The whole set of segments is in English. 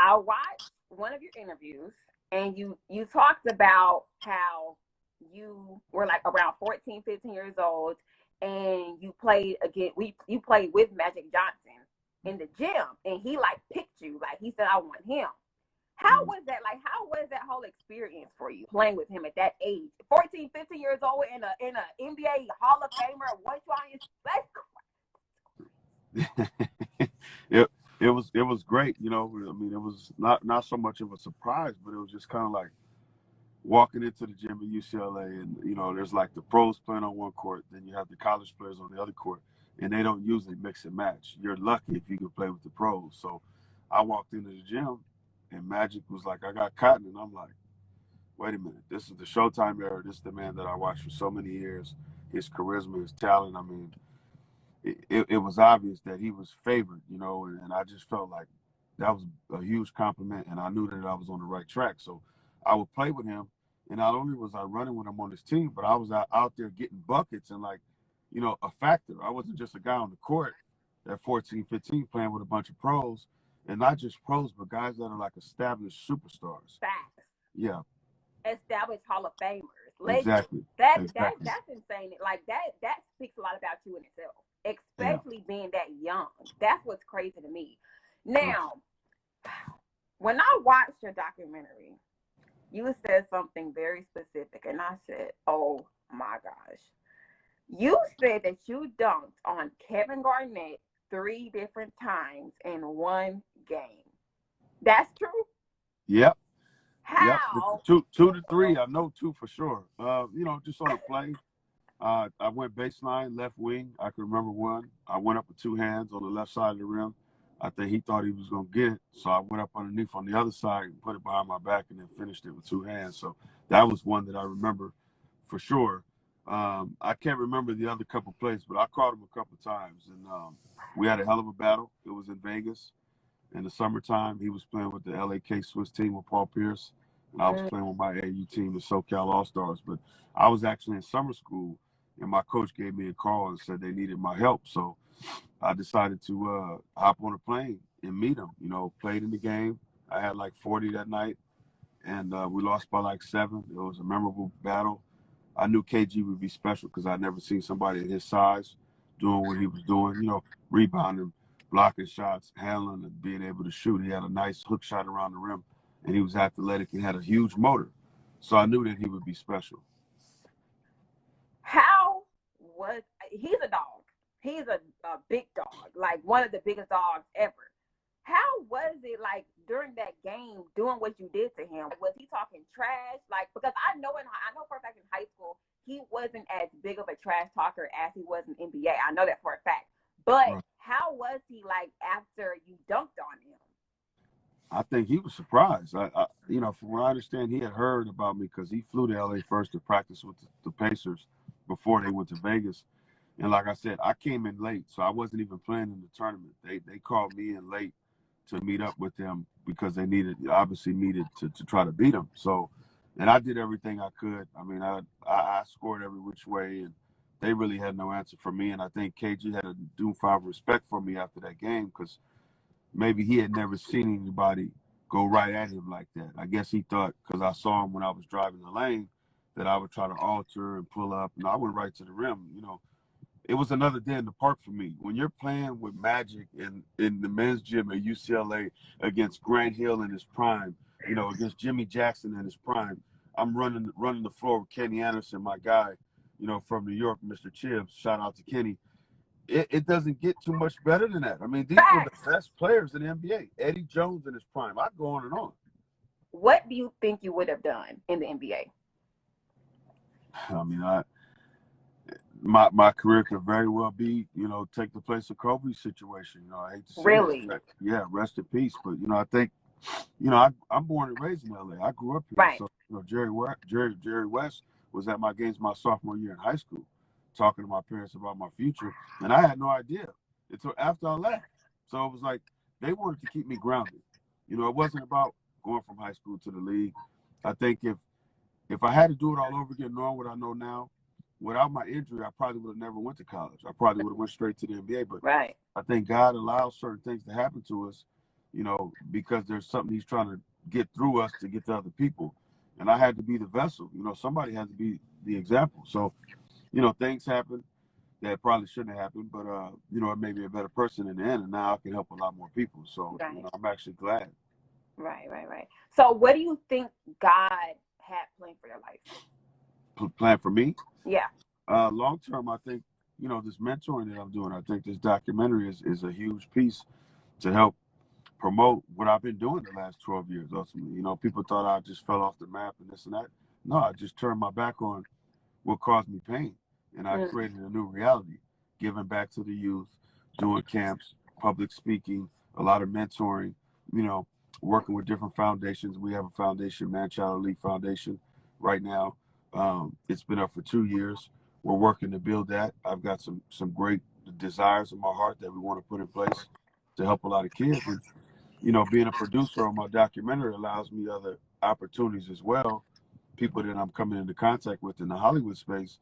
I watched one of your interviews, and you talked about how you were like around 14, 15 years old, and you played you played with Magic Johnson in the gym, and he like picked you, like he said, I want him. How was that? Like, how was that whole experience for you playing with him at that age? 14, 15 years old in a NBA Hall of Famer, one It was great, you know. I mean, it was not so much of a surprise, but it was just kind of like walking into the gym at UCLA, and you know, there's like the pros playing on one court, then you have the college players on the other court, and they don't usually mix and match. You're lucky if you can play with the pros. So I walked into the gym, and Magic was like, "I got Cotton," and I'm like, "Wait a minute, this is the Showtime era. This is the man that I watched for so many years. His charisma, his talent. I mean, it was obvious that he was favored, you know, and I just felt like that was a huge compliment, and I knew that I was on the right track. So I would play with him, and not only was I running with him on his team, but I was out there getting buckets and, like, you know, a factor. I wasn't just a guy on the court at 14, 15 playing with a bunch of pros, and not just pros, but guys that are like established superstars. facts. Yeah, Established Hall of Famers. exactly. That's Exactly. insane. Like that speaks a lot about you in itself, Yeah. especially being that young. That's what's crazy to me. Ugh. Now, when I watched your documentary, you said something very specific, and I said, "Oh my gosh!" You said that you dunked on Kevin Garnett 3 different times in one game. That's true. Yep. Yep. How? Two to three. I know two for sure. You know, just on a play. I went baseline, left wing. I can remember one. I went up with two hands on the left side of the rim. I think he thought he was going to get it. So I went up underneath on the other side and put it behind my back and then finished it with two hands. So that was one that I remember for sure. I can't remember the other couple plays, but I caught him a couple times. And we had a hell of a battle. It was in Vegas in the summertime. He was playing with the LAK Swiss team with Paul Pierce. And I was playing with my AU team, the SoCal All-Stars. But I was actually in summer school, and my coach gave me a call and said they needed my help. So I decided to hop on a plane and meet him. You know, played in the game. I had like 40 that night, and we lost by like 7. It was a memorable battle. I knew KG would be special because I'd never seen somebody at his size doing what he was doing, you know, rebounding, blocking shots, handling, and being able to shoot. He had a nice hook shot around the rim, and he was athletic. He had a huge motor. So I knew that he would be special. How was he's a dog? He's a big dog, like one of the biggest dogs ever. How was it like during that game doing what you did to him? Was he talking trash? Like, because I know for a fact in high school he wasn't as big of a trash talker as he was in NBA. I know that for a fact. But Right. how was he like after you dunked on him? I think he was surprised. You know, from what I understand, he had heard about me because he flew to LA first to practice with the Pacers before they went to Vegas. And like I said, I came in late, so I wasn't even playing in the tournament. They called me in late to meet up with them because they obviously needed to try to beat them. So, and I did everything I could. I mean, I scored every which way, and they really had no answer for me. And I think KG had a due file of respect for me after that game because maybe he had never seen anybody go right at him like that. I guess he thought because I saw him when I was driving the lane that I would try to alter and pull up, and I went right to the rim. You know, it was another day in the park for me. When you're playing with Magic in the men's gym at UCLA against Grant Hill in his prime, you know, against Jimmy Jackson in his prime, I'm running the floor with Kenny Anderson, my guy, you know, from New York, Mr. Chibbs. Shout out to Kenny. It doesn't get too much better than that. I mean, these were the Facts. best players in the NBA. Eddie Jones in his prime. I go on and on. What do you think you would have done in the NBA? I mean, my career could very well be, you know, take the place of Kobe's situation. You know, I hate to say Really? it. Yeah, rest in peace. But, you know, I think, you know, I'm born and raised in LA. I grew up here. Right. So, you know, Jerry West was at my games my sophomore year in high school, talking to my parents about my future. And I had no idea until after I left. So it was like they wanted to keep me grounded. You know, it wasn't about going from high school to the league. I think if I had to do it all over again, knowing what I know now, without my injury, I probably would have never went to college. I probably would have went straight to the NBA. But Right. I think God allows certain things to happen to us because there's something he's trying to get through us to get to other people. And I had to be the vessel. Somebody had to be the example. So, things happen that probably shouldn't have happened, but it made me a better person in the end, and now I can help a lot more people. So, Right. I'm actually glad. Right. So, what do you think God had planned for your life? Plan for me? Yeah. Long term, I think this mentoring that I'm doing. I think this documentary is a huge piece to help promote what I've been doing the last 12 years. Ultimately, people thought I just fell off the map and this and that. No, I just turned my back on what caused me pain, and I created a new reality, giving back to the youth, doing camps, public speaking, a lot of mentoring, working with different foundations. We have a foundation, Man Child Elite Foundation, right now. It's been up for 2 years. We're working to build that. I've got some great desires in my heart that we want to put in place to help a lot of kids. And, being a producer on my documentary allows me other opportunities as well, people that I'm coming into contact with in the Hollywood space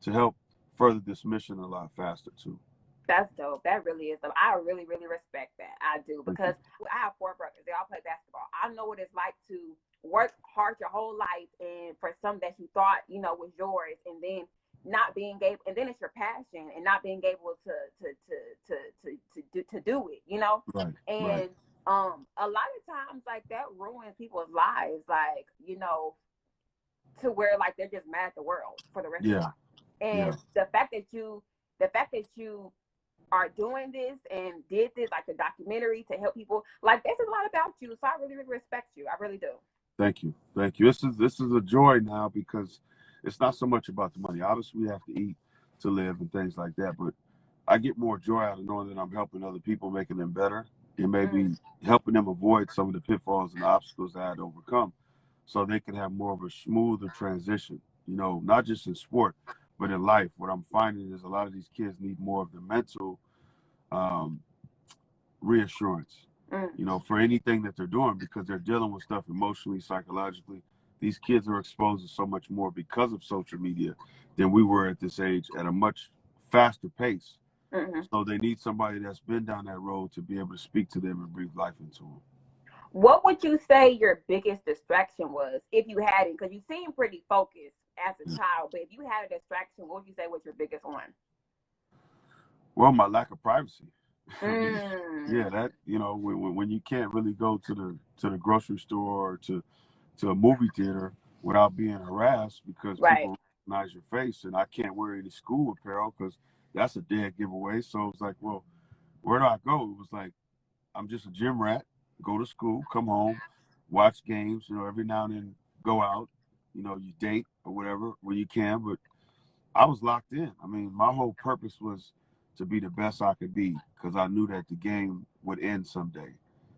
to help further this mission a lot faster too. That's dope. That really is dope. I really, really respect that. I do, because I have 4 brothers. They all play basketball. I know what it's like to work hard your whole life and for something that you thought, was yours, and then not being able, and then it's your passion, and not being able to do it, Right. And a lot of times like that ruins people's lives, like, to where like they're just mad at the world for the rest of their life. And the fact that you are doing this and did this, like a documentary to help people, like, this is a lot about you. So I really, really respect you. I really do. Thank you. This is a joy now, because it's not so much about the money. Obviously, we have to eat to live and things like that, but I get more joy out of knowing that I'm helping other people, making them better, and maybe helping them avoid some of the pitfalls and obstacles that I had to overcome, so they can have more of a smoother transition. Not just in sport, but in life. What I'm finding is a lot of these kids need more of the mental reassurance, for anything that they're doing, because they're dealing with stuff emotionally, psychologically. These kids are exposed to so much more because of social media than we were at this age, at a much faster pace. So they need somebody that's been down that road to be able to speak to them and breathe life into them. What would you say your biggest distraction was, if you had it? Because you seem pretty focused as a child, but if you had a distraction, what would you say was your biggest one? Well, my lack of privacy. Yeah, that, when you can't really go to the grocery store or to a movie theater without being harassed because people recognize your face, and I can't wear any school apparel because that's a dead giveaway. So it's like, well, where do I go? It was like, I'm just a gym rat. Go to school, come home, watch games. Every now and then go out. You date or whatever when you can. But I was locked in. I mean, my whole purpose was to be the best I could be, because I knew that the game would end someday.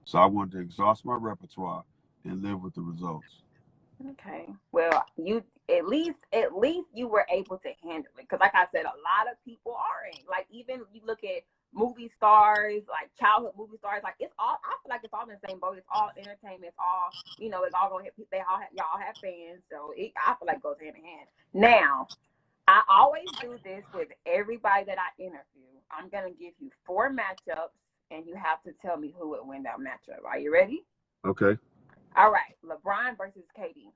So I wanted to exhaust my repertoire and live with the results. Okay. Well, you at least you were able to handle it, because, like I said, a lot of people aren't. Like, even you look at movie stars, like childhood movie stars, like, it's all, I feel like it's all in the same boat. It's all entertainment. It's all, it's all gonna hit. Y'all have fans, so I feel like it goes hand in hand. Now, I always do this with everybody that I interview. I'm gonna give you 4 matchups, and you have to tell me who would win that matchup. Are you ready? Okay. All right. LeBron versus KD.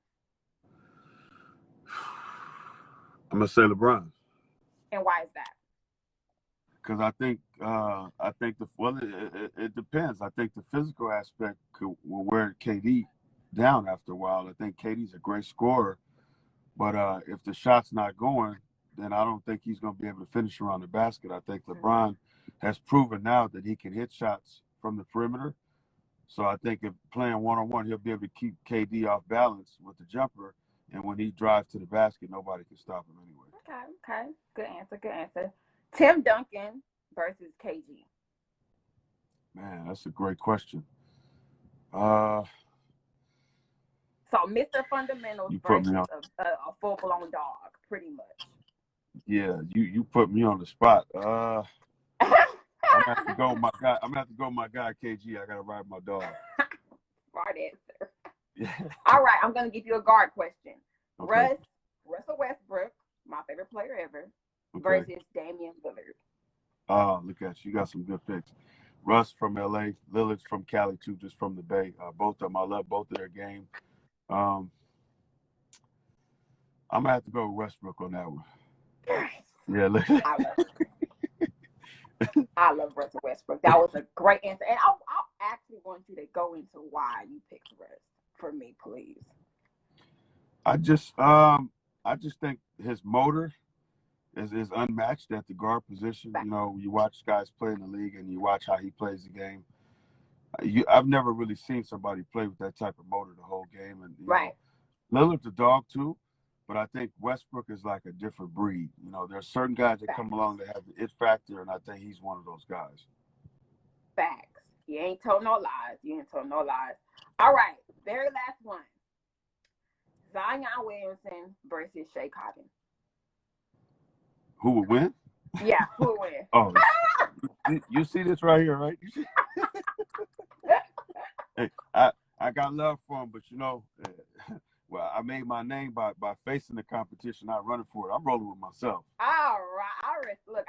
I'm gonna say LeBron. And why is that? Because I think it depends. I think the physical aspect will wear KD down after a while. I think KD's a great scorer, but if the shot's not going, then I don't think he's going to be able to finish around the basket. I think LeBron has proven now that he can hit shots from the perimeter. So I think if playing one-on-one, he'll be able to keep KD off balance with the jumper. And when he drives to the basket, nobody can stop him anyway. Okay. Good answer. Tim Duncan versus KG. Man, that's a great question. So Mr. Fundamentals versus a full-blown dog, pretty much. Yeah, you put me on the spot. I'm gonna have to go with my guy. I'm gonna have to go with my guy KG. I gotta ride my dog. Smart answer. Yeah. All right, I'm gonna give you a guard question. Okay. Russell Westbrook, my favorite player ever, versus Damian Lillard. Oh, look at you. You got some good picks. Russ from LA, Lillard's from Cali too, just from the Bay. Both of them, I love both of their game. I'm gonna have to go with Westbrook on that one. Yeah, I love Russell Westbrook. That was a great answer, and I actually want you to go into why you picked Russ for me, please. I just think his motor is unmatched at the guard position. You know, you watch guys play in the league and you watch how he plays the game. I've never really seen somebody play with that type of motor the whole game. And right, Lillard's a dog too, but I think Westbrook is like a different breed. You know, there's certain guys that come along that have the it factor, and I think he's one of those guys. Facts. You ain't told no lies. All right, very last one. Zion Williamson versus Schea. Who would win? Yeah, who would win? Oh, you see this right here, right? Hey, I got love for him, but well, I made my name by facing the competition, not running for it. I'm rolling with myself. All right, I respect